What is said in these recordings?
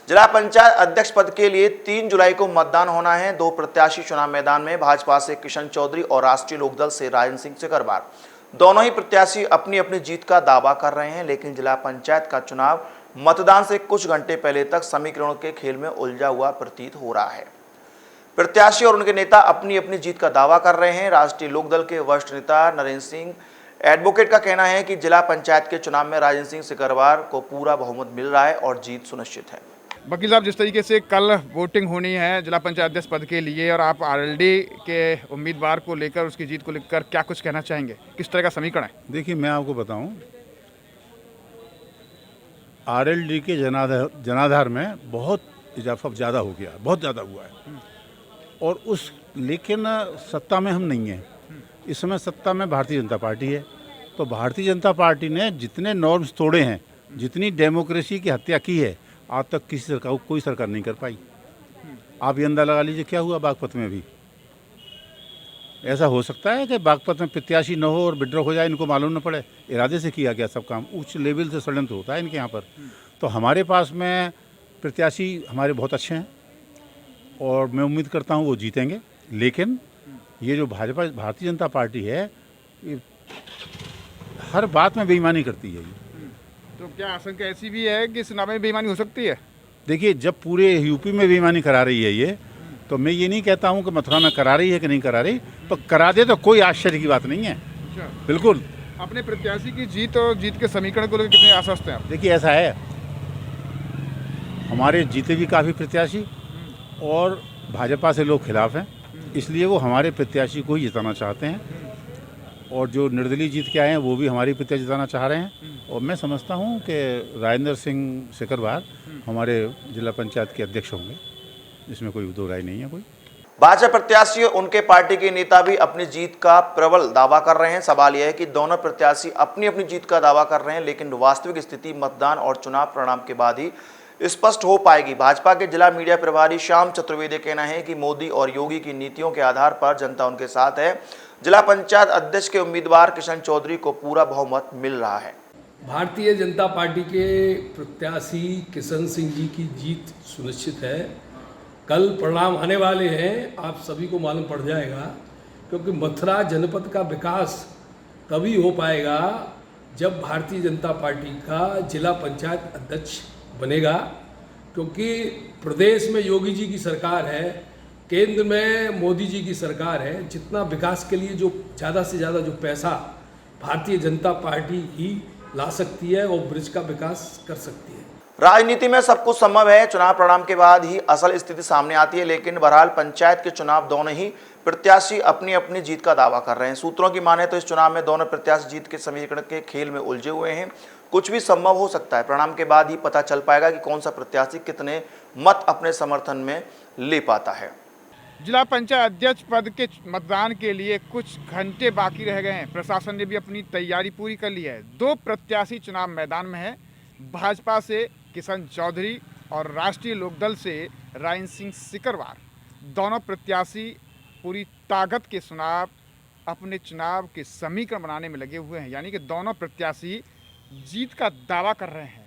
जिला पंचायत अध्यक्ष पद के लिए 3 जुलाई को मतदान होना है। 2 प्रत्याशी चुनाव मैदान में, भाजपा से किशन चौधरी और राष्ट्रीय लोकदल से राजन सिंह सिकरवार। दोनों ही प्रत्याशी अपनी अपनी जीत का दावा कर रहे हैं, लेकिन जिला पंचायत का चुनाव मतदान से कुछ घंटे पहले तक समीकरणों के खेल में उलझा हुआ प्रतीत हो रहा है। प्रत्याशी और उनके नेता अपनी अपनी जीत का दावा कर रहे हैं। राष्ट्रीय लोकदल के वरिष्ठ नेता नरेंद्र सिंह एडवोकेट का कहना है कि जिला पंचायत के चुनाव में राजन सिंह सिकरवार को पूरा बहुमत मिल रहा है और जीत सुनिश्चित है। वकील साहब, जिस तरीके से कल वोटिंग होनी है जिला पंचायत अध्यक्ष पद के लिए और आप आरएलडी के उम्मीदवार को लेकर, उसकी जीत को लेकर क्या कुछ कहना चाहेंगे? किस तरह का समीकरण है? देखिए, मैं आपको बताऊं, आरएलडी के जनाधार में बहुत इजाफा ज़्यादा हो गया, बहुत ज़्यादा हुआ है। और लेकिन सत्ता में हम नहीं हैं। इस समय सत्ता में भारतीय जनता पार्टी है। तो भारतीय जनता पार्टी ने जितने नॉर्म्स तोड़े हैं, जितनी डेमोक्रेसी की हत्या की है, आज तक कोई सरकार नहीं कर पाई। आप ये अंदाजा लगा लीजिए क्या हुआ बागपत में भी। ऐसा हो सकता है कि बागपत में प्रत्याशी न हो और विड्रॉ हो जाए, इनको मालूम न पड़े। इरादे से किया गया सब काम, उच्च लेवल से षड्यंत्र होता है इनके यहाँ पर। तो हमारे पास में प्रत्याशी हमारे बहुत अच्छे हैं और मैं उम्मीद करता हूँ वो जीतेंगे। लेकिन ये जो भारतीय जनता पार्टी है, ये हर बात में बेईमानी करती है। तो क्या आशंका ऐसी भी है कि चुनाव में बेईमानी हो सकती है? देखिए, जब पूरे यूपी में बेईमानी करा रही है ये, तो मैं ये नहीं कहता हूँ कि मथुरा में करा रही है कि नहीं करा रही, पर करा दे तो कोई आश्चर्य की बात नहीं है। अच्छा। बिल्कुल। अपने प्रत्याशी की जीत और जीत के समीकरण को लेकर कितने आश्वस्त हैं आप? देखिए, ऐसा है, हमारे जीते भी काफ़ी प्रत्याशी और भाजपा से लोग खिलाफ हैं, इसलिए वो हमारे प्रत्याशी को ही जिताना चाहते हैं। और जो निर्दलीय जीत के आए हैं वो भी हमारी प्रत्याशी जिताना चाह रहे हैं। और मैं समझता हूं कि राजेंद्र सिंह सिकरवार हमारे जिला पंचायत के अध्यक्ष होंगे, इसमें कोई दो राय नहीं है कोई। भाजपा प्रत्याशी और उनके पार्टी के नेता भी अपनी जीत का प्रबल दावा कर रहे हैं। सवाल यह है कि दोनों प्रत्याशी अपनी अपनी जीत का दावा कर रहे हैं, लेकिन वास्तविक स्थिति मतदान और चुनाव परिणाम के बाद ही स्पष्ट हो पाएगी। भाजपा के जिला मीडिया प्रभारी श्याम चतुर्वेदी कहना है कि मोदी और योगी की नीतियों के आधार पर जनता उनके साथ है। जिला पंचायत अध्यक्ष के उम्मीदवार किशन चौधरी को पूरा बहुमत मिल रहा है। भारतीय जनता पार्टी के प्रत्याशी किशन सिंह जी की जीत सुनिश्चित है। कल परिणाम आने वाले हैं, आप सभी को मालूम पड़ जाएगा, क्योंकि मथुरा जनपद का विकास तभी हो पाएगा जब भारतीय जनता पार्टी का जिला पंचायत अध्यक्ष बनेगा। क्योंकि प्रदेश में योगी जी की सरकार है, केंद्र में मोदी जी की सरकार है। जितना विकास के लिए जो ज़्यादा से ज़्यादा जो पैसा भारतीय जनता पार्टी ही ला सकती है, वो ब्रिज का विकास कर सकती है। राजनीति में सब कुछ संभव है। चुनाव परिणाम के बाद ही असल स्थिति सामने आती है, लेकिन बहरहाल पंचायत के चुनाव दोनों ही प्रत्याशी अपनी अपनी जीत का दावा कर रहे हैं। सूत्रों की माने तो इस चुनाव में दोनों प्रत्याशी जीत के समीकरण के खेल में उलझे हुए हैं। कुछ भी संभव हो सकता है। परिणाम के बाद ही पता चल पाएगा कि कौन सा प्रत्याशी कितने मत अपने समर्थन में ले पाता है। जिला पंचायत अध्यक्ष पद के मतदान के लिए कुछ घंटे बाकी रह गए हैं। प्रशासन ने भी अपनी तैयारी पूरी कर ली है। 2 प्रत्याशी चुनाव मैदान में हैं। भाजपा से किशन चौधरी और राष्ट्रीय लोकदल से राजन सिंह सिकरवार। दोनों प्रत्याशी पूरी ताकत के चुनाव अपने चुनाव के समीकरण बनाने में लगे हुए हैं, यानी कि दोनों प्रत्याशी जीत का दावा कर रहे हैं।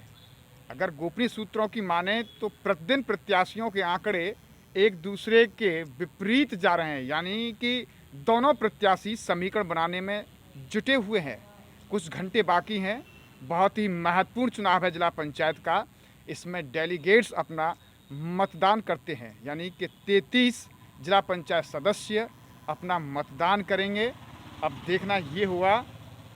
अगर गोपनीय सूत्रों की माने तो प्रतिदिन प्रत्याशियों के आंकड़े एक दूसरे के विपरीत जा रहे हैं, यानी कि दोनों प्रत्याशी समीकरण बनाने में जुटे हुए हैं। कुछ घंटे बाकी हैं। बहुत ही महत्वपूर्ण चुनाव है जिला पंचायत का। इसमें डेलीगेट्स अपना मतदान करते हैं, यानी कि 33 जिला पंचायत सदस्य अपना मतदान करेंगे। अब देखना ये हुआ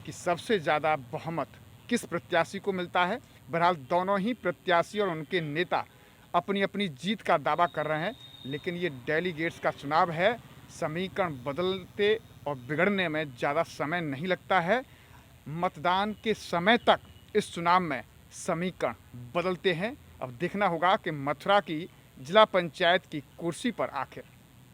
कि सबसे ज़्यादा बहुमत किस प्रत्याशी को मिलता है। बहरहाल दोनों ही प्रत्याशी और उनके नेता अपनी अपनी जीत का दावा कर रहे हैं, लेकिन ये डेलीगेट्स का चुनाव है। समीकरण बदलते और बिगड़ने में ज़्यादा समय नहीं लगता है। मतदान के समय तक इस चुनाव में समीकरण बदलते हैं। अब देखना होगा कि मथुरा की जिला पंचायत की कुर्सी पर आखिर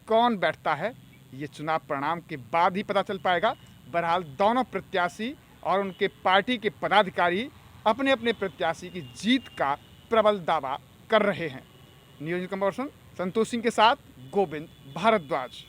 कौन बैठता है। ये चुनाव परिणाम के बाद ही पता चल पाएगा। बहरहाल दोनों प्रत्याशी और उनके पार्टी के पदाधिकारी अपने अपने प्रत्याशी की जीत का प्रबल दावा कर रहे हैं। न्यूज़ कॉर्पोरेशन संतोष सिंह के साथ गोविंद भारद्वाज।